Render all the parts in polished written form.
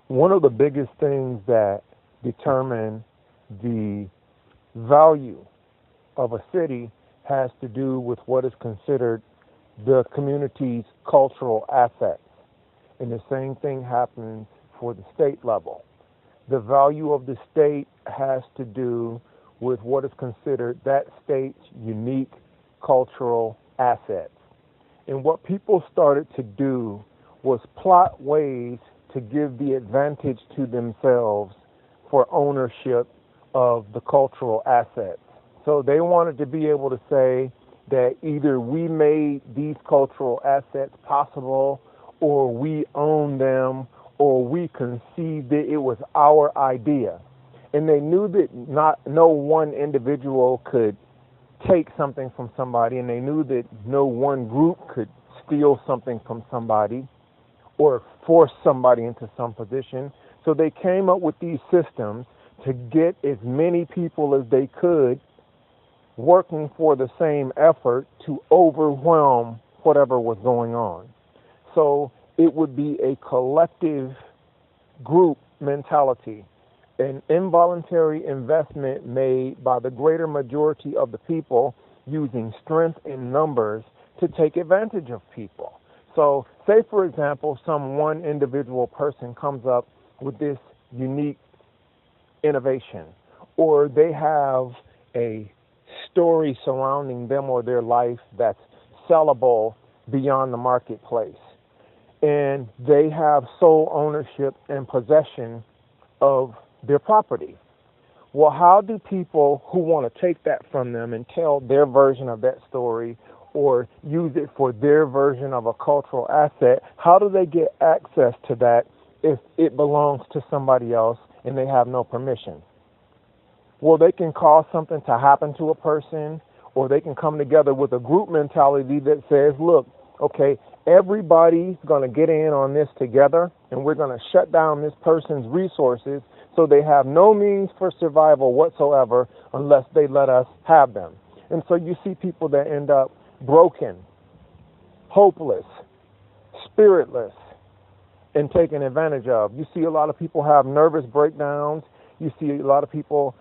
One of the biggest things that determine the value of a city has to do with what is considered the community's cultural assets. And the same thing happens for the state level. The value of the state has to do with what is considered that state's unique cultural assets. And what people started to do was plot ways to give the advantage to themselves for ownership of the cultural assets. So they wanted to be able to say that either we made these cultural assets possible, or we own them, or we conceived it, it was our idea. And they knew that no one individual could take something from somebody, and they knew that no one group could steal something from somebody or force somebody into some position. So they came up with these systems to get as many people as they could working for the same effort to overwhelm whatever was going on. So it would be a collective group mentality, an involuntary investment made by the greater majority of the people using strength in numbers to take advantage of people. So say, for example, some one individual person comes up with this unique innovation, or they have a story surrounding them or their life that's sellable beyond the marketplace, and they have sole ownership and possession of their property. Well, how do people who want to take that from them and tell their version of that story or use it for their version of a cultural asset, how do they get access to that if it belongs to somebody else and they have no permission? Well, they can cause something to happen to a person, or they can come together with a group mentality that says, look, okay, everybody's going to get in on this together, and we're going to shut down this person's resources so they have no means for survival whatsoever unless they let us have them. And so you see people that end up broken, hopeless, spiritless, and taken advantage of. You see a lot of people have nervous breakdowns. You see a lot of people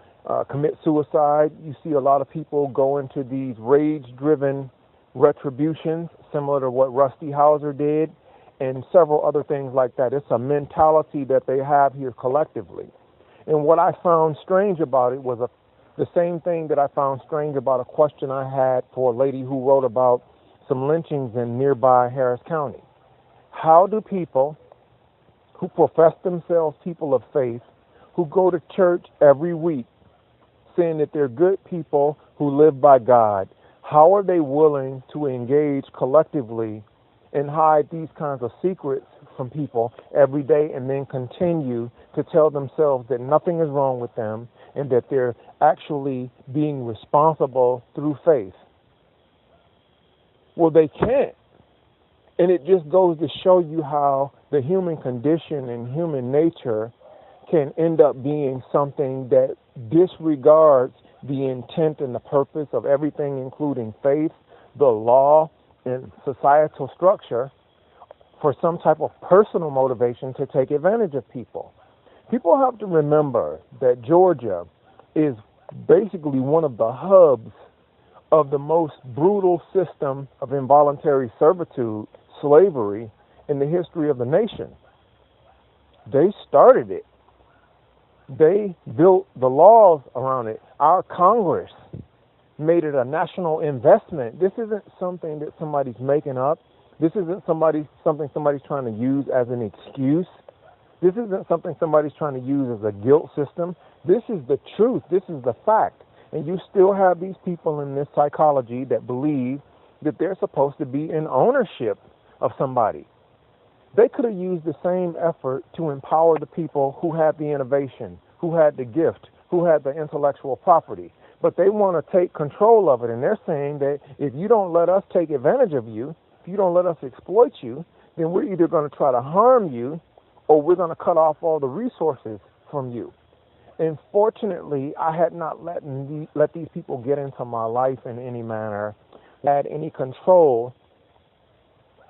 commit suicide. You see a lot of people go into these rage-driven retributions, similar to what Rusty Hauser did, and several other things like that. It's a mentality that they have here collectively. And what I found strange about it was the same thing that I found strange about a question I had for a lady who wrote about some lynchings in nearby Harris County. How do people who profess themselves people of faith, who go to church every week, saying that they're good people who live by God, how are they willing to engage collectively and hide these kinds of secrets from people every day and then continue to tell themselves that nothing is wrong with them and that they're actually being responsible through faith? Well, they can't. And it just goes to show you how the human condition and human nature can end up being something that disregards the intent and the purpose of everything, including faith, the law, and societal structure, for some type of personal motivation to take advantage of people. People have to remember that Georgia is basically one of the hubs of the most brutal system of involuntary servitude, slavery, in the history of the nation. They started it. They built the laws around it. Our Congress made it a national investment. This isn't something that somebody's making up. This isn't something somebody's trying to use as an excuse. This isn't something somebody's trying to use as a guilt system. This is the truth. This is the fact. And you still have these people in this psychology that believe that they're supposed to be in ownership of somebody. They could have used the same effort to empower the people who had the innovation, who had the gift, who had the intellectual property. But they want to take control of it, and they're saying that if you don't let us take advantage of you, if you don't let us exploit you, then we're either going to try to harm you or we're going to cut off all the resources from you. And fortunately, I had not let these people get into my life in any manner, had any control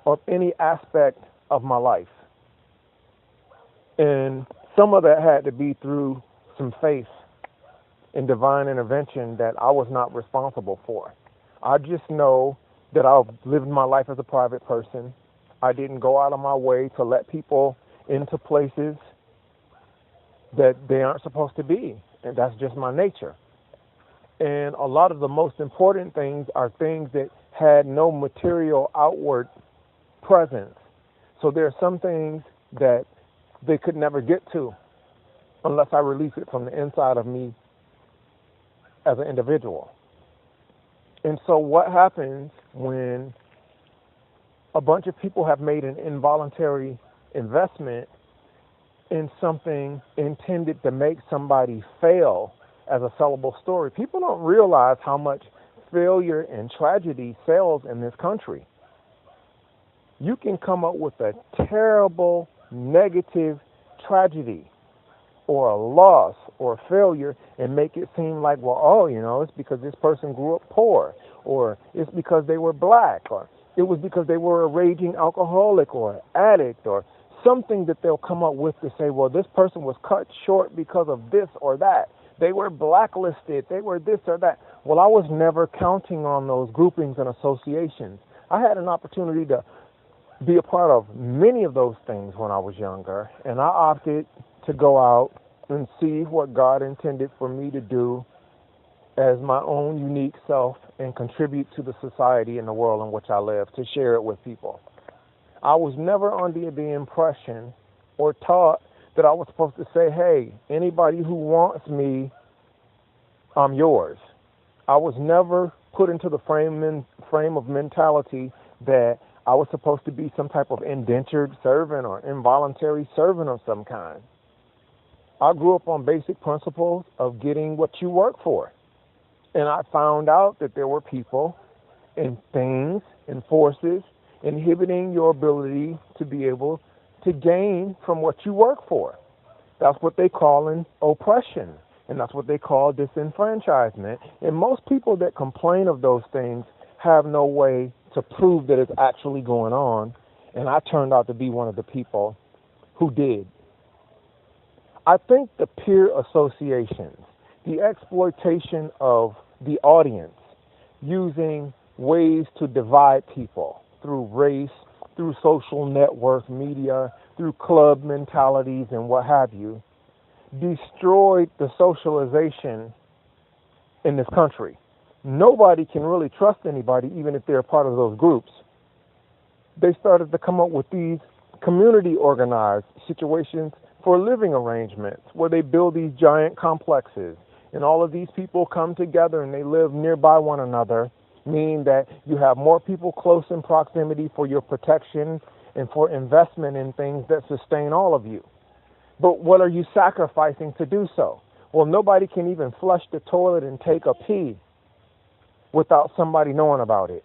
of any aspect of my life. And some of that had to be through some faith in divine intervention that I was not responsible for. I just know that I've lived my life as a private person. I didn't go out of my way to let people into places that they aren't supposed to be. And that's just my nature. And a lot of the most important things are things that had no material outward presence. So there are some things that they could never get to unless I release it from the inside of me as an individual. And so what happens when a bunch of people have made an involuntary investment in something intended to make somebody fail as a sellable story? People don't realize how much failure and tragedy sells in this country. You can come up with a terrible, negative tragedy or a loss or a failure and make it seem like, well, oh, it's because this person grew up poor, or it's because they were black, or it was because they were a raging alcoholic or an addict, or something that they'll come up with to say, well, this person was cut short because of this or that. They were blacklisted. They were this or that. Well, I was never counting on those groupings and associations. I had an opportunity to be a part of many of those things when I was younger, and I opted to go out and see what God intended for me to do as my own unique self and contribute to the society and the world in which I live, to share it with people. I was never under the impression or taught that I was supposed to say, hey, anybody who wants me, I'm yours. I was never put into the frame of mentality that I was supposed to be some type of indentured servant or involuntary servant of some kind. I grew up on basic principles of getting what you work for. And I found out that there were people and things and forces inhibiting your ability to be able to gain from what you work for. That's what they call an oppression, and that's what they call disenfranchisement. And most people that complain of those things have no way to prove that it's actually going on, and I turned out to be one of the people who did. I think the peer associations, the exploitation of the audience, using ways to divide people through race, through social network media, through club mentalities and what have you, destroyed the socialization in this country. Nobody can really trust anybody, even if they're a part of those groups. They started to come up with these community organized situations for living arrangements where they build these giant complexes, and all of these people come together and they live nearby one another, meaning that you have more people close in proximity for your protection and for investment in things that sustain all of you. But what are you sacrificing to do so? Well, nobody can even flush the toilet and take a pee without somebody knowing about it.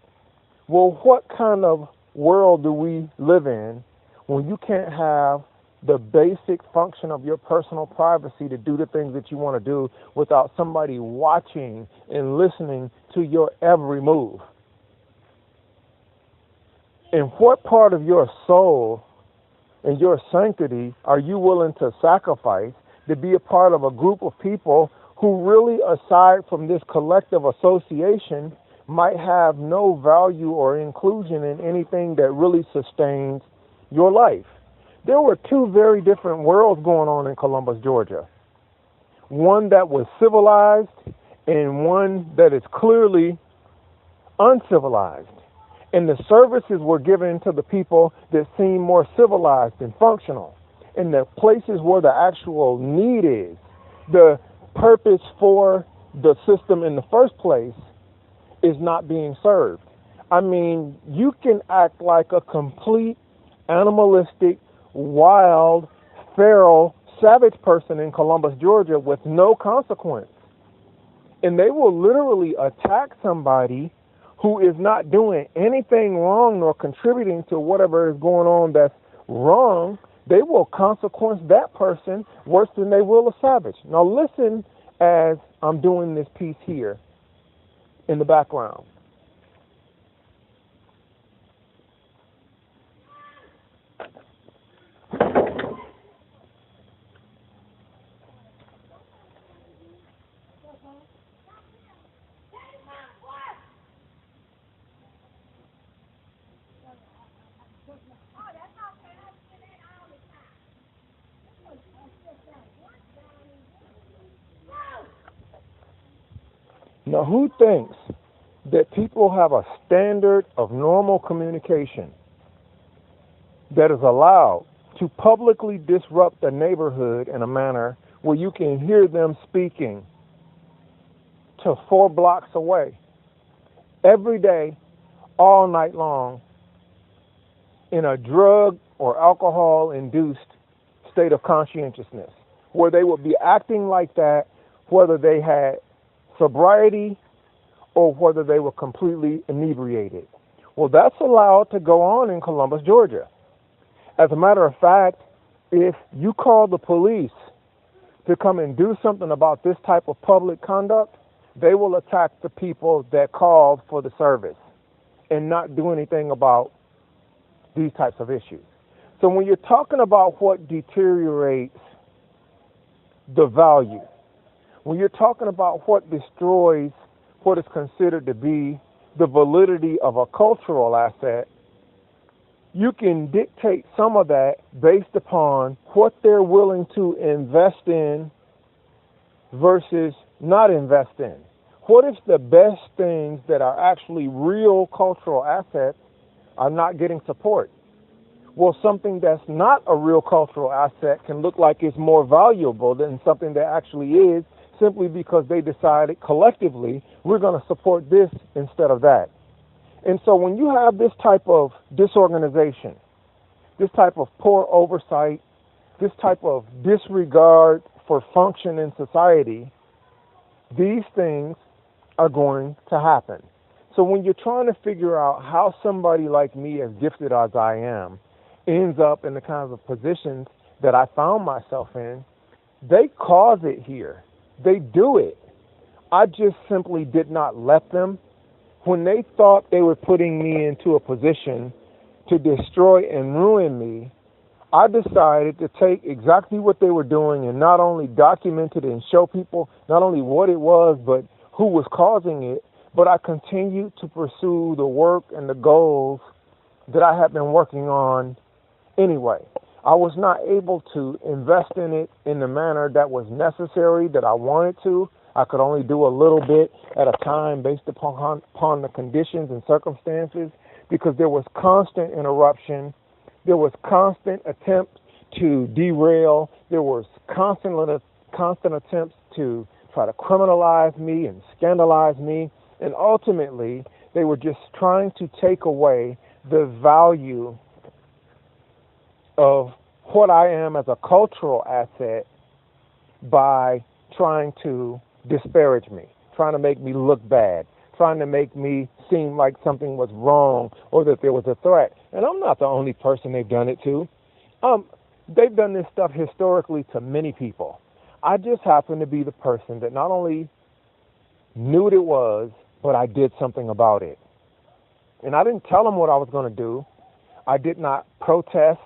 Well, what kind of world do we live in when you can't have the basic function of your personal privacy to do the things that you want to do without somebody watching and listening to your every move? And what part of your soul and your sanctity are you willing to sacrifice to be a part of a group of people who really, aside from this collective association, might have no value or inclusion in anything that really sustains your life? There were two very different worlds going on in Columbus, Georgia. One that was civilized and one that is clearly uncivilized. And the services were given to the people that seem more civilized and functional. And the places where the actual need is, the purpose for the system in the first place, is not being served. I mean, you can act like a complete animalistic, wild, feral, savage person in Columbus, Georgia with no consequence. And they will literally attack somebody who is not doing anything wrong nor contributing to whatever is going on that's wrong. They will consequence that person worse than they will a savage. Now listen as I'm doing this piece here in the background. Now, who thinks that people have a standard of normal communication that is allowed to publicly disrupt a neighborhood in a manner where you can hear them speaking to 4 blocks away every day, all night long, in a drug or alcohol induced state of conscientiousness, where they would be acting like that whether they had sobriety or whether they were completely inebriated? Well, that's allowed to go on in Columbus, Georgia. As a matter of fact, if you call the police to come and do something about this type of public conduct, they will attack the people that called for the service and not do anything about these types of issues. So when you're talking about what deteriorates the value, when you're talking about what destroys what is considered to be the validity of a cultural asset, you can dictate some of that based upon what they're willing to invest in versus not invest in. What if the best things that are actually real cultural assets are not getting support? Well, something that's not a real cultural asset can look like it's more valuable than something that actually is, simply because they decided collectively, we're going to support this instead of that. And so when you have this type of disorganization, this type of poor oversight, this type of disregard for function in society, these things are going to happen. So when you're trying to figure out how somebody like me, as gifted as I am, ends up in the kinds of positions that I found myself in, they cause it here. They do it. I just simply did not let them. When they thought they were putting me into a position to destroy and ruin me, I decided to take exactly what they were doing and not only document it and show people not only what it was, but who was causing it, but I continued to pursue the work and the goals that I had been working on anyway. I was not able to invest in it in the manner that was necessary, that I wanted to. I could only do a little bit at a time based upon the conditions and circumstances, because there was constant interruption. There was constant attempts to derail. There was constant attempts to try to criminalize me and scandalize me. And ultimately, they were just trying to take away the value of what I am as a cultural asset by trying to disparage me, trying to make me look bad, trying to make me seem like something was wrong or that there was a threat. And I'm not the only person they've done it to. They've done this stuff historically to many people. I just happen to be the person that not only knew what it was, but I did something about it. And I didn't tell them what I was going to do. I did not protest.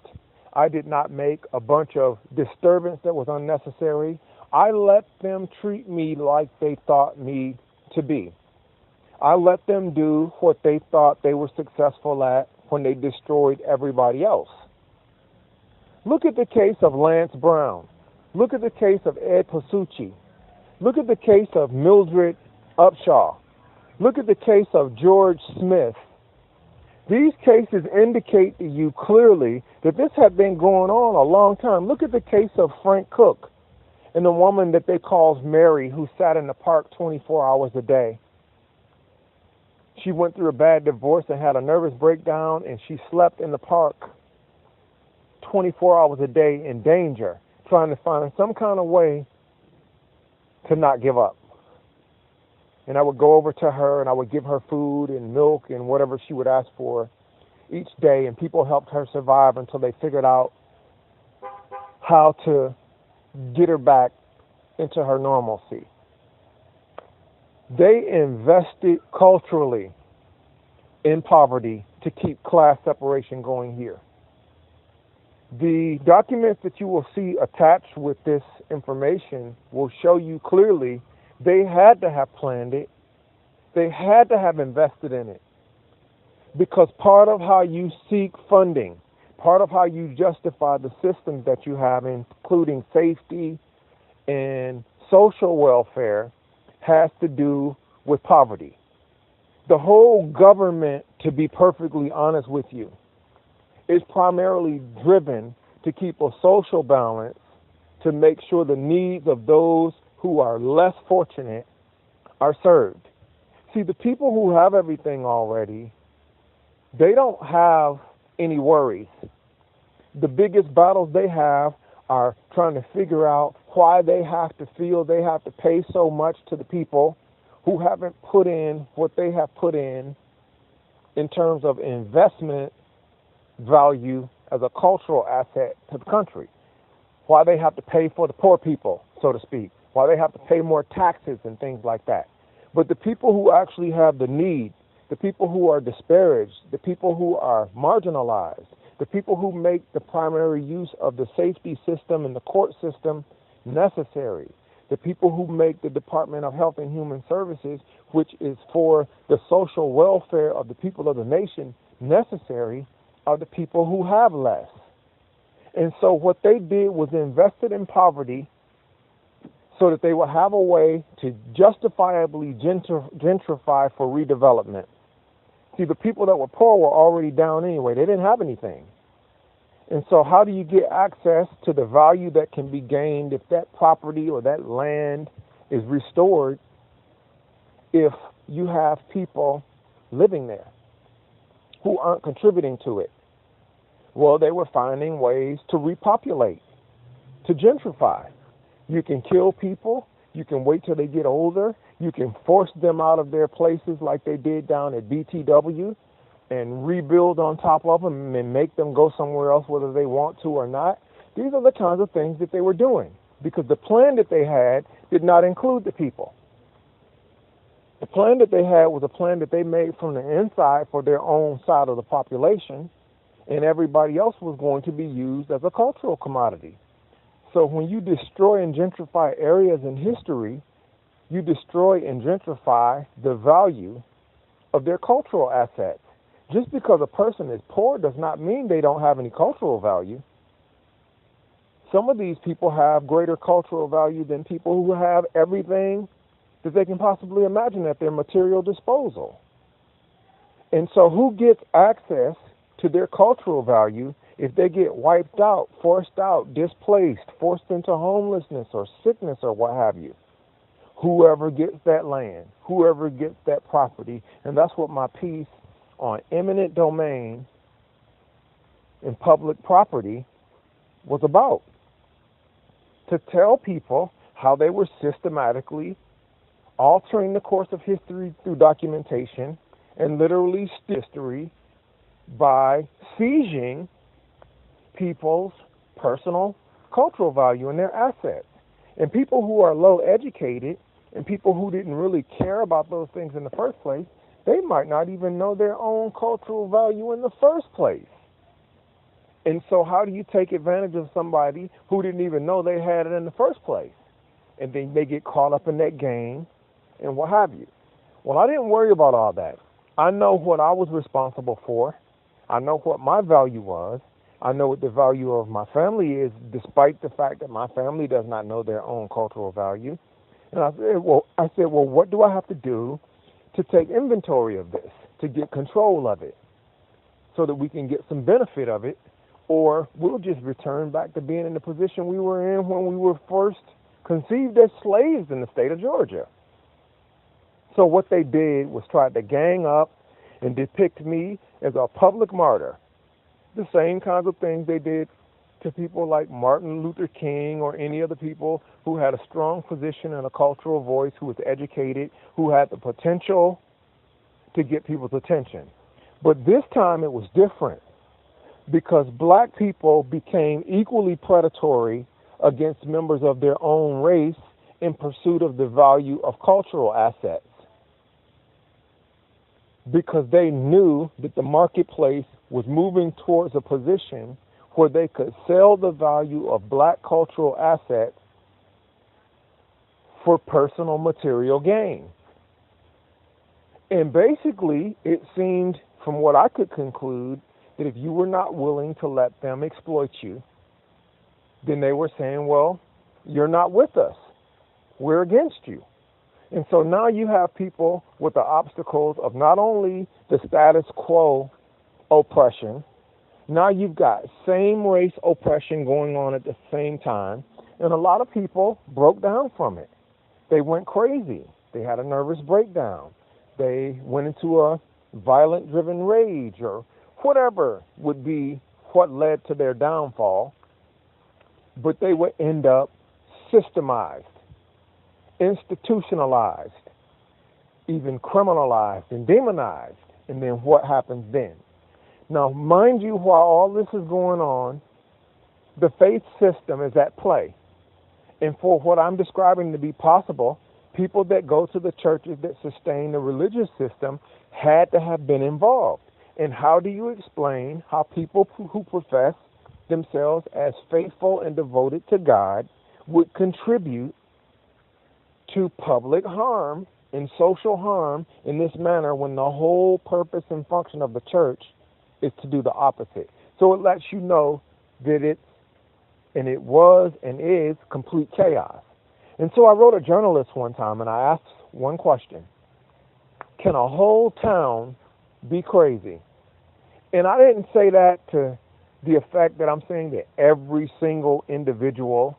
I did not make a bunch of disturbance that was unnecessary. I let them treat me like they thought me to be. I let them do what they thought they were successful at when they destroyed everybody else. Look at the case of Lance Brown. Look at the case of Ed Pasucci. Look at the case of Mildred Upshaw. Look at the case of George Smith. These cases indicate to you clearly that this had been going on a long time. Look at the case of Frank Cook and the woman that they called Mary, who sat in the park 24 hours a day. She went through a bad divorce and had a nervous breakdown, and she slept in the park 24 hours a day in danger, trying to find some kind of way to not give up. And I would go over to her and I would give her food and milk and whatever she would ask for each day, and people helped her survive until they figured out how to get her back into her normalcy. They invested culturally in poverty to keep class separation going here. The documents that you will see attached with this information will show you clearly they had to have planned it. They had to have invested in it. Because part of how you seek funding, part of how you justify the systems that you have, including safety and social welfare, has to do with poverty. The whole government, to be perfectly honest with you, is primarily driven to keep a social balance, to make sure the needs of those who are less fortunate are served. See, the people who have everything already, they don't have any worries. The biggest battles they have are trying to figure out why they have to feel they have to pay so much to the people who haven't put in what they have put in terms of investment value as a cultural asset to the country. Why they have to pay for the poor people, so to speak. Why they have to pay more taxes and things like that. But the people who actually have the need, the people who are disparaged, the people who are marginalized, the people who make the primary use of the safety system and the court system necessary, the people who make the Department of Health and Human Services, which is for the social welfare of the people of the nation, necessary, are the people who have less. And so what they did was invested in poverty so that they would have a way to justifiably gentrify for redevelopment. See, the people that were poor were already down anyway. They didn't have anything. And so how do you get access to the value that can be gained if that property or that land is restored if you have people living there who aren't contributing to it? Well, they were finding ways to repopulate, to gentrify. You can kill people. You can wait till they get older. You can force them out of their places like they did down at BTW and rebuild on top of them and make them go somewhere else whether they want to or not. These are the kinds of things that they were doing because the plan that they had did not include the people. The plan that they had was a plan that they made from the inside for their own side of the population, and everybody else was going to be used as a cultural commodity. So when you destroy and gentrify areas in history, you destroy and gentrify the value of their cultural assets. Just because a person is poor does not mean they don't have any cultural value. Some of these people have greater cultural value than people who have everything that they can possibly imagine at their material disposal. And so who gets access to their cultural value if they get wiped out, forced out, displaced, forced into homelessness or sickness or what have you? Whoever gets that land, whoever gets that property. And that's what my piece on eminent domain and public property was about. To tell people how they were systematically altering the course of history through documentation and literally history by seizing people's personal cultural value and their assets. And people who are low educated and people who didn't really care about those things in the first place, they might not even know their own cultural value in the first place. And so how do you take advantage of somebody who didn't even know they had it in the first place? And then they get caught up in that game and what have you. Well, I didn't worry about all that. I know what I was responsible for. I know what my value was. I know what the value of my family is, despite the fact that my family does not know their own cultural value. And I said, well, what do I have to do to take inventory of this, to get control of it, so that we can get some benefit of it, or we'll just return back to being in the position we were in when we were first conceived as slaves in the state of Georgia. So what they did was try to gang up and depict me as a public martyr. The same kinds of things they did to people like Martin Luther King or any other people who had a strong position and a cultural voice, who was educated, who had the potential to get people's attention. But this time it was different because black people became equally predatory against members of their own race in pursuit of the value of cultural assets, because they knew that the marketplace was moving towards a position where they could sell the value of black cultural assets for personal material gain. And basically, it seemed, from what I could conclude, that if you were not willing to let them exploit you, then they were saying, well, you're not with us. We're against you. And so now you have people with the obstacles of not only the status quo oppression, now you've got same race oppression going on at the same time. And a lot of people broke down from it. They went crazy. They had a nervous breakdown. They went into a violent driven rage or whatever would be what led to their downfall. But they would end up systemized, institutionalized, even criminalized and demonized. And then what happens then? Now, mind you, while all this is going on, the faith system is at play. And for what I'm describing to be possible, people that go to the churches that sustain the religious system had to have been involved. And how do you explain how people who profess themselves as faithful and devoted to God would contribute to public harm and social harm in this manner when the whole purpose and function of the church is to do the opposite? So it lets you know that it was and is complete chaos. And so I wrote a journalist one time and I asked one question: can a whole town be crazy? And I didn't say that to the effect that I'm saying that every single individual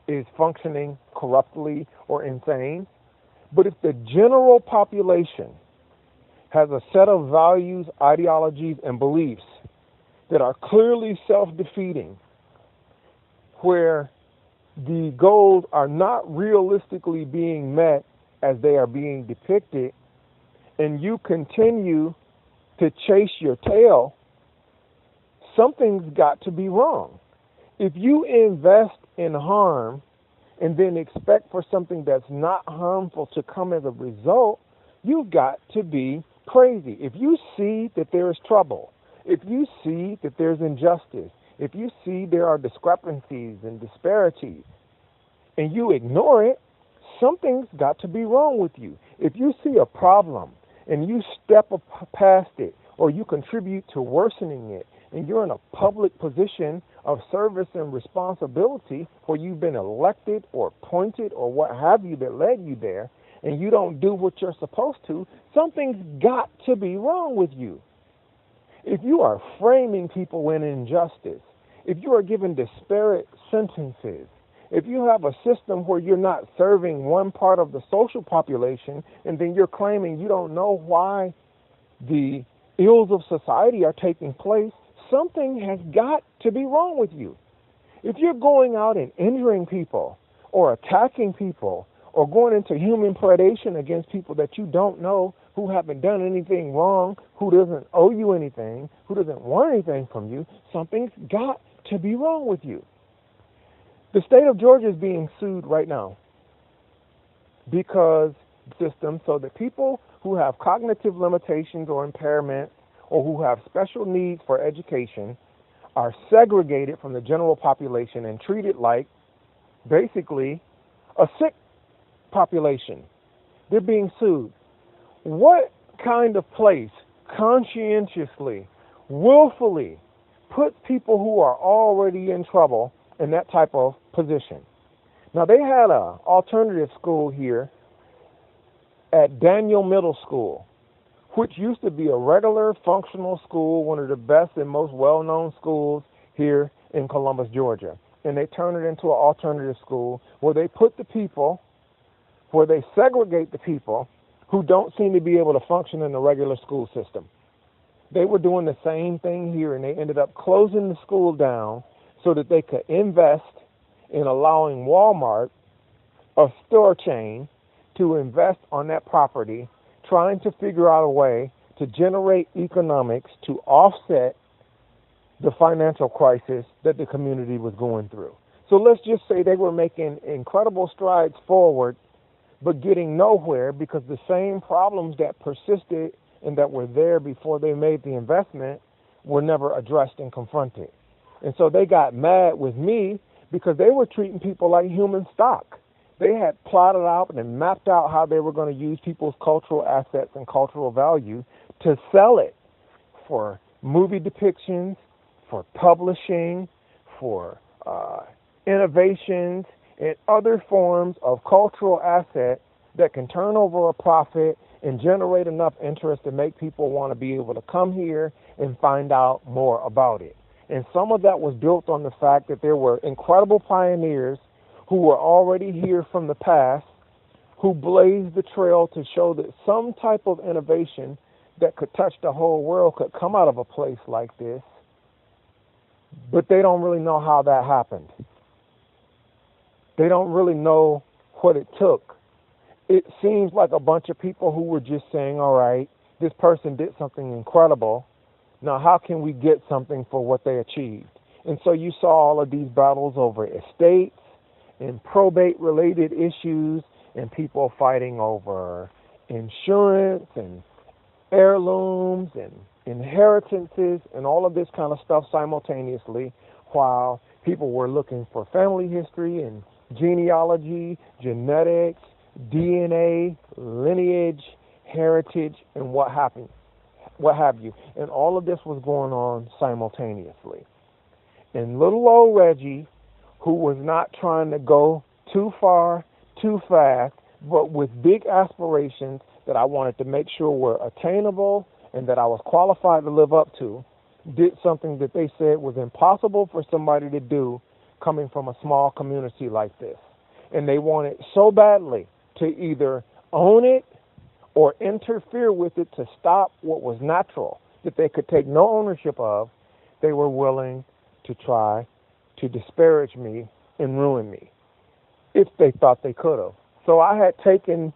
is functioning corruptly or insane. But if the general population has a set of values, ideologies, and beliefs that are clearly self-defeating, where the goals are not realistically being met as they are being depicted, and you continue to chase your tail, something's got to be wrong. If you invest in harm and then expect for something that's not harmful to come as a result, you've got to be crazy. If you see that there is trouble, if you see that there's injustice, if you see there are discrepancies and disparities, and you ignore it, something's got to be wrong with you. If you see a problem and you step past it or you contribute to worsening it, and you're in a public position of service and responsibility where you've been elected or appointed or what have you that led you there, and you don't do what you're supposed to, something's got to be wrong with you. If you are framing people in injustice, if you are giving disparate sentences, if you have a system where you're not serving one part of the social population and then you're claiming you don't know why the ills of society are taking place, something has got to be wrong with you. If you're going out and injuring people or attacking people or going into human predation against people that you don't know, who haven't done anything wrong, who doesn't owe you anything, who doesn't want anything from you, something's got to be wrong with you. The state of Georgia is being sued right now because systems so that people who have cognitive limitations or impairments or who have special needs for education are segregated from the general population and treated like basically a sick population. They're being sued. What kind of place conscientiously, willfully puts people who are already in trouble in that type of position? Now, they had an alternative school here at Daniel Middle School, which used to be a regular functional school, one of the best and most well-known schools here in Columbus, Georgia. And they turned it into an alternative school where they put the people, where they segregate the people who don't seem to be able to function in the regular school system. They were doing the same thing here, and they ended up closing the school down so that they could invest in allowing Walmart, a store chain, to invest on that property, trying to figure out a way to generate economics to offset the financial crisis that the community was going through. So let's just say they were making incredible strides forward, but getting nowhere because the same problems that persisted and that were there before they made the investment were never addressed and confronted. And so they got mad with me because they were treating people like human stock. They had plotted out and mapped out how they were going to use people's cultural assets and cultural value to sell it for movie depictions, for publishing, for innovations, and other forms of cultural asset that can turn over a profit and generate enough interest to make people want to be able to come here and find out more about it. And some of that was built on the fact that there were incredible pioneers who were already here from the past, who blazed the trail to show that some type of innovation that could touch the whole world could come out of a place like this. But they don't really know how that happened. They don't really know what it took. It seems like a bunch of people who were just saying, all right, this person did something incredible. Now, how can we get something for what they achieved? And so you saw all of these battles over estates and probate-related issues and people fighting over insurance and heirlooms and inheritances and all of this kind of stuff simultaneously, while people were looking for family history and genealogy, genetics, DNA, lineage, heritage, and what have you. And all of this was going on simultaneously. And little old Reggie, who was not trying to go too far, too fast, but with big aspirations that I wanted to make sure were attainable and that I was qualified to live up to, did something that they said was impossible for somebody to do coming from a small community like this. And they wanted so badly to either own it or interfere with it to stop what was natural that they could take no ownership of. They were willing to try to disparage me and ruin me if they thought they could have. So I had taken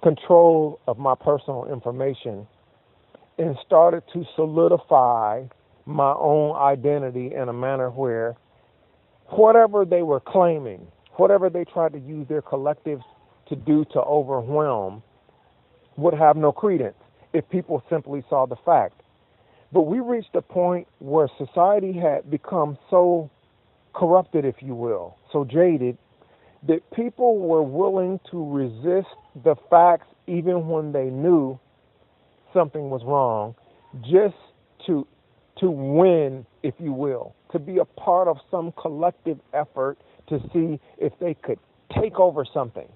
control of my personal information and started to solidify my own identity in a manner where whatever they were claiming, whatever they tried to use their collectives to do to overwhelm, would have no credence if people simply saw the fact. But we reached a point where society had become so corrupted, if you will, so jaded, that people were willing to resist the facts even when they knew something was wrong, just to win, if you will, to be a part of some collective effort to see if they could take over something.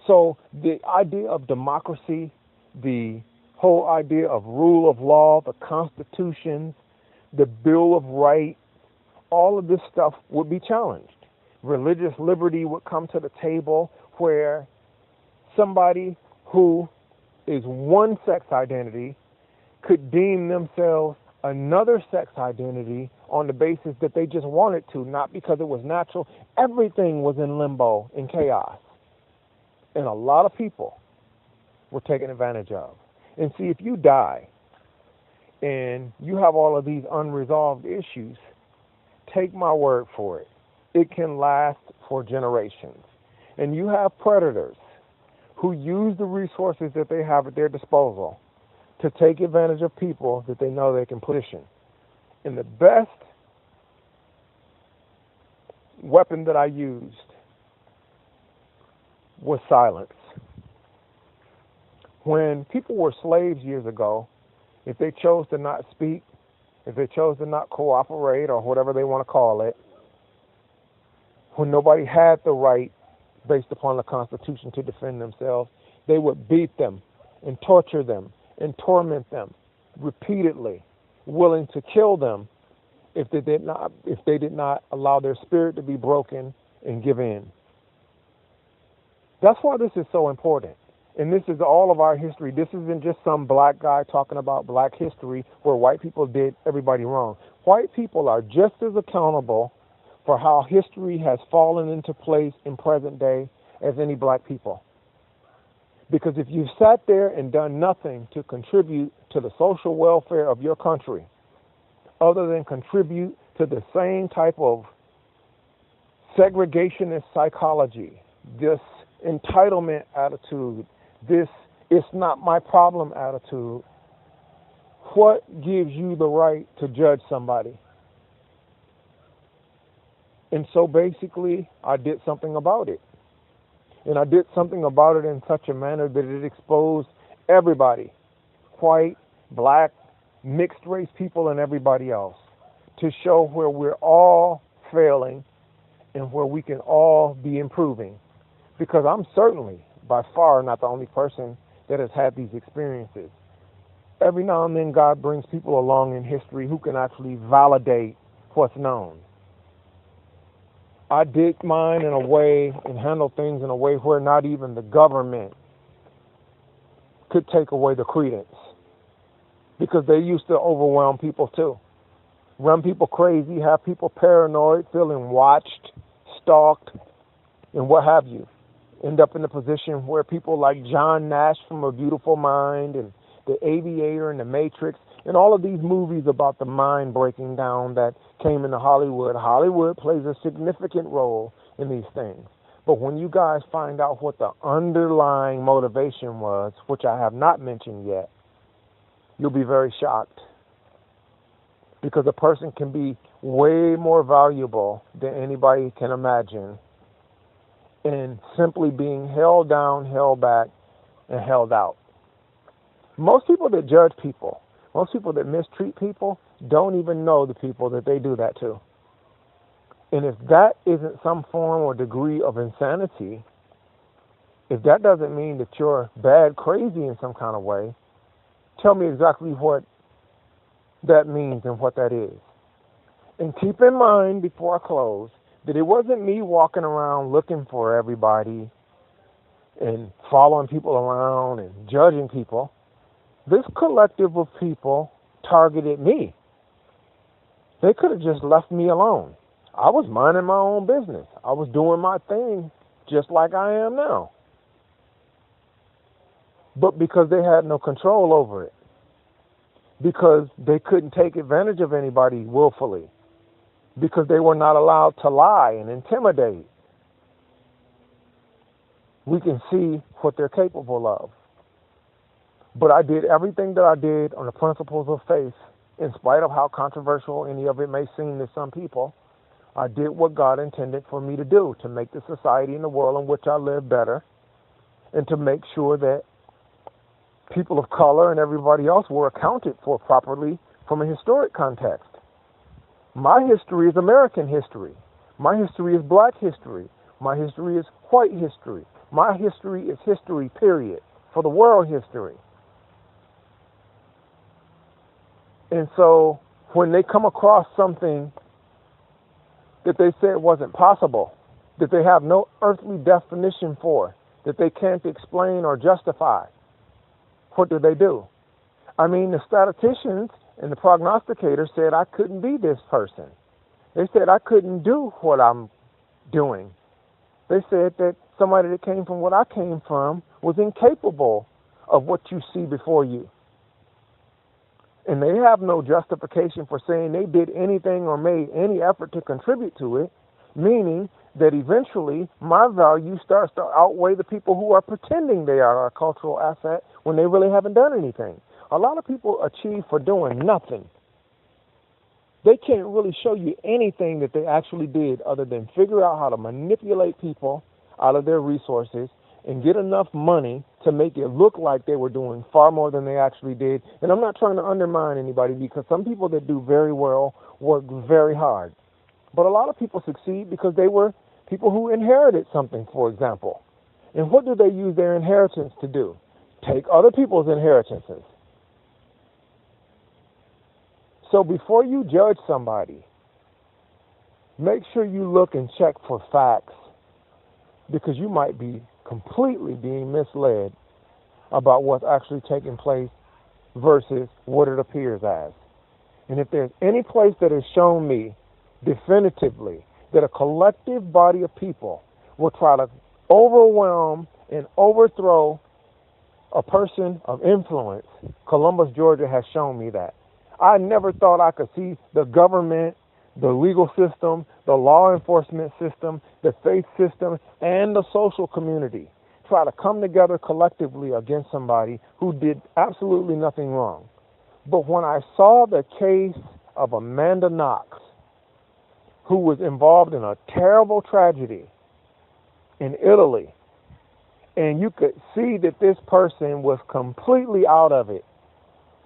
So the idea of democracy, the whole idea of rule of law, the Constitution, the Bill of Rights, all of this stuff would be challenged. Religious liberty would come to the table where somebody who is one sex identity could deem themselves another sex identity on the basis that they just wanted to, not because it was natural. Everything was in limbo, in chaos. And a lot of people were taken advantage of. And see, if you die and you have all of these unresolved issues, take my word for it, it can last for generations. And you have predators who use the resources that they have at their disposal to take advantage of people that they know they can position. And the best weapon that I used was silence. When people were slaves years ago, if they chose to not speak, if they chose to not cooperate or whatever they want to call it, when nobody had the right based upon the Constitution to defend themselves, they would beat them and torture them and torment them repeatedly, willing to kill them if they did not allow their spirit to be broken and give in. That's why this is so important. And this is all of our history. This isn't just some black guy talking about black history where white people did everybody wrong. White people are just as accountable for how history has fallen into place in present day as any black people. Because if you've sat there and done nothing to contribute to the social welfare of your country, other than contribute to the same type of segregationist psychology, this entitlement attitude, this "it's not my problem" attitude, what gives you the right to judge somebody? And so basically, I did something about it. And I did something about it in such a manner that it exposed everybody, white, black, mixed race people, and everybody else, to show where we're all failing and where we can all be improving. Because I'm certainly by far not the only person that has had these experiences. Every now and then, God brings people along in history who can actually validate what's known. I did mine in a way and handle things in a way where not even the government could take away the credence, because they used to overwhelm people too. Run people crazy, have people paranoid, feeling watched, stalked, and what have you. End up in a position where people like John Nash from A Beautiful Mind and The Aviator and The Matrix and all of these movies about the mind breaking down that came into Hollywood. Hollywood plays a significant role in these things. But when you guys find out what the underlying motivation was, which I have not mentioned yet, you'll be very shocked. Because a person can be way more valuable than anybody can imagine in simply being held down, held back, and held out. Most people that judge people, most people that mistreat people, don't even know the people that they do that to. And if that isn't some form or degree of insanity, if that doesn't mean that you're bad crazy in some kind of way, tell me exactly what that means and what that is. And keep in mind before I close that it wasn't me walking around looking for everybody and following people around and judging people. This collective of people targeted me. They could have just left me alone. I was minding my own business. I was doing my thing just like I am now. But because they had no control over it, because they couldn't take advantage of anybody willfully, because they were not allowed to lie and intimidate, we can see what they're capable of. But I did everything that I did on the principles of faith, in spite of how controversial any of it may seem to some people. I did what God intended for me to do, to make the society and the world in which I live better, and to make sure that people of color and everybody else were accounted for properly from a historic context. My history is American history. My history is black history. My history is white history. My history is history, period, for the world history. And so when they come across something that they said wasn't possible, that they have no earthly definition for, that they can't explain or justify, what do? I mean, the statisticians and the prognosticators said I couldn't be this person. They said I couldn't do what I'm doing. They said that somebody that came from what I came from was incapable of what you see before you. And they have no justification for saying they did anything or made any effort to contribute to it, meaning that eventually my value starts to outweigh the people who are pretending they are a cultural asset when they really haven't done anything. A lot of people achieve for doing nothing. They can't really show you anything that they actually did other than figure out how to manipulate people out of their resources and get enough money to make it look like they were doing far more than they actually did. And I'm not trying to undermine anybody, because some people that do very well work very hard. But a lot of people succeed because they were people who inherited something, for example. And what do they use their inheritance to do? Take other people's inheritances. So before you judge somebody, make sure you look and check for facts, because you might be completely being misled about what's actually taking place versus what it appears as. And if there's any place that has shown me definitively that a collective body of people will try to overwhelm and overthrow a person of influence, Columbus, Georgia has shown me that. I never thought I could see the government, the legal system, the law enforcement system, the faith system, and the social community try to come together collectively against somebody who did absolutely nothing wrong. But when I saw the case of Amanda Knox, who was involved in a terrible tragedy in Italy, and you could see that this person was completely out of it,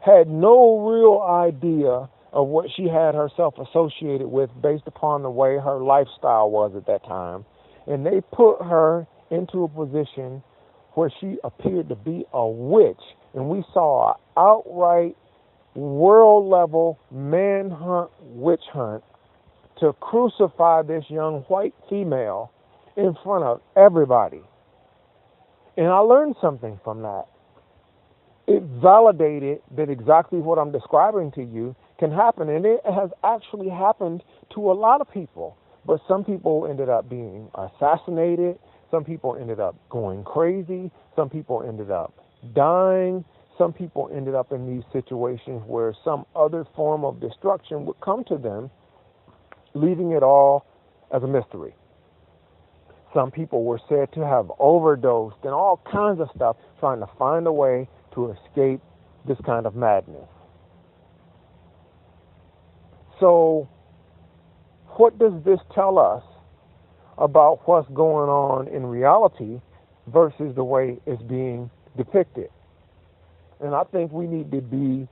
had no real idea of what she had herself associated with based upon the way her lifestyle was at that time. And they put her into a position where she appeared to be a witch, and we saw an outright world-level manhunt, witch hunt to crucify this young white female in front of everybody. And I learned something from that. It validated that exactly what I'm describing to you can happen, and it has actually happened to a lot of people. But some people ended up being assassinated, some people ended up going crazy, some people ended up dying, some people ended up in these situations where some other form of destruction would come to them, leaving it all as a mystery. Some people were said to have overdosed and all kinds of stuff, trying to find a way to escape this kind of madness. So, what does this tell us about what's going on in reality versus the way it's being depicted? And I think we need to be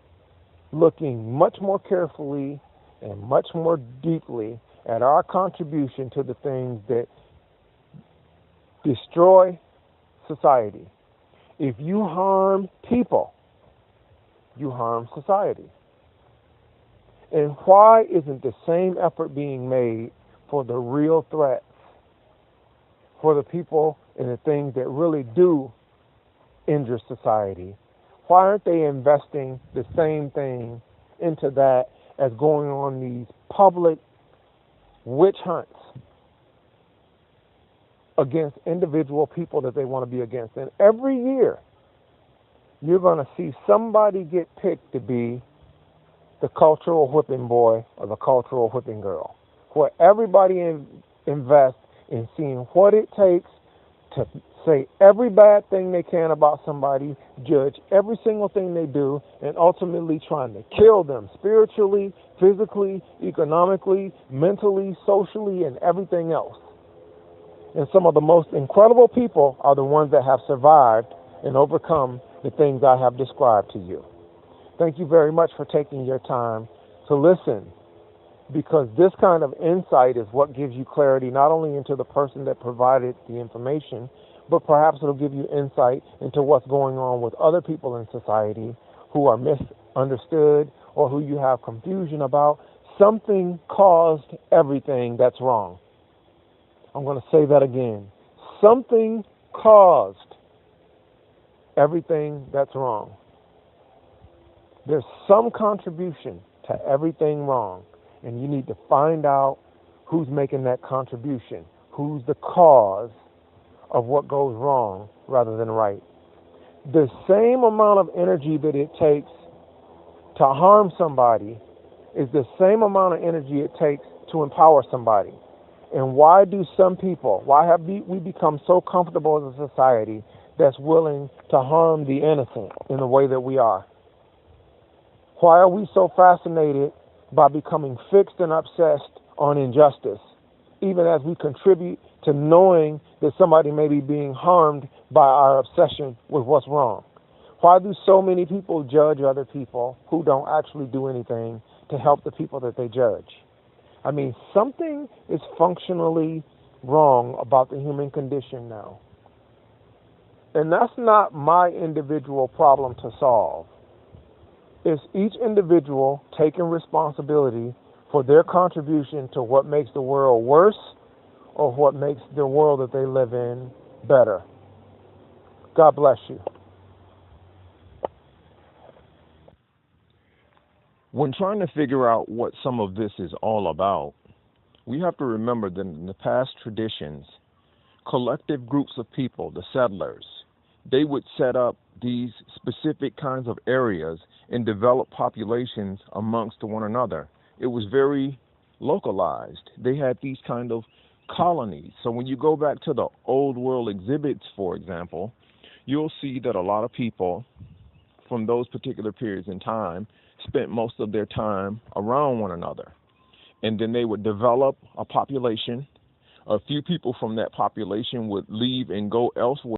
looking much more carefully and much more deeply at our contribution to the things that destroy society. If you harm people, you harm society. And why isn't the same effort being made for the real threats, for the people and the things that really do injure society? Why aren't they investing the same thing into that as going on these public witch hunts against individual people that they want to be against? And every year, you're going to see somebody get picked to be the cultural whipping boy or the cultural whipping girl, where everybody invests in seeing what it takes to say every bad thing they can about somebody, judge every single thing they do, and ultimately trying to kill them spiritually, physically, economically, mentally, socially, and everything else. And some of the most incredible people are the ones that have survived and overcome the things I have described to you. Thank you very much for taking your time to listen, because this kind of insight is what gives you clarity not only into the person that provided the information, but perhaps it'll give you insight into what's going on with other people in society who are misunderstood or who you have confusion about. Something caused everything that's wrong. I'm going to say that again. Something caused everything that's wrong. There's some contribution to everything wrong, and you need to find out who's making that contribution, who's the cause of what goes wrong rather than right. The same amount of energy that it takes to harm somebody is the same amount of energy it takes to empower somebody. And why do some people, why have we become so comfortable as a society that's willing to harm the innocent in the way that we are? Why are we so fascinated by becoming fixed and obsessed on injustice, even as we contribute to knowing that somebody may be being harmed by our obsession with what's wrong? Why do so many people judge other people who don't actually do anything to help the people that they judge? I mean, something is functionally wrong about the human condition now. And that's not my individual problem to solve. It's each individual taking responsibility for their contribution to what makes the world worse or what makes the world that they live in better. God bless you. When trying to figure out what some of this is all about, we have to remember that in the past traditions, collective groups of people, the settlers, they would set up these specific kinds of areas and develop populations amongst one another. It was very localized. They had these kind of colonies. So when you go back to the old world exhibits, for example, you'll see that a lot of people from those particular periods in time spent most of their time around one another. And then they would develop a population. A few people from that population would leave and go elsewhere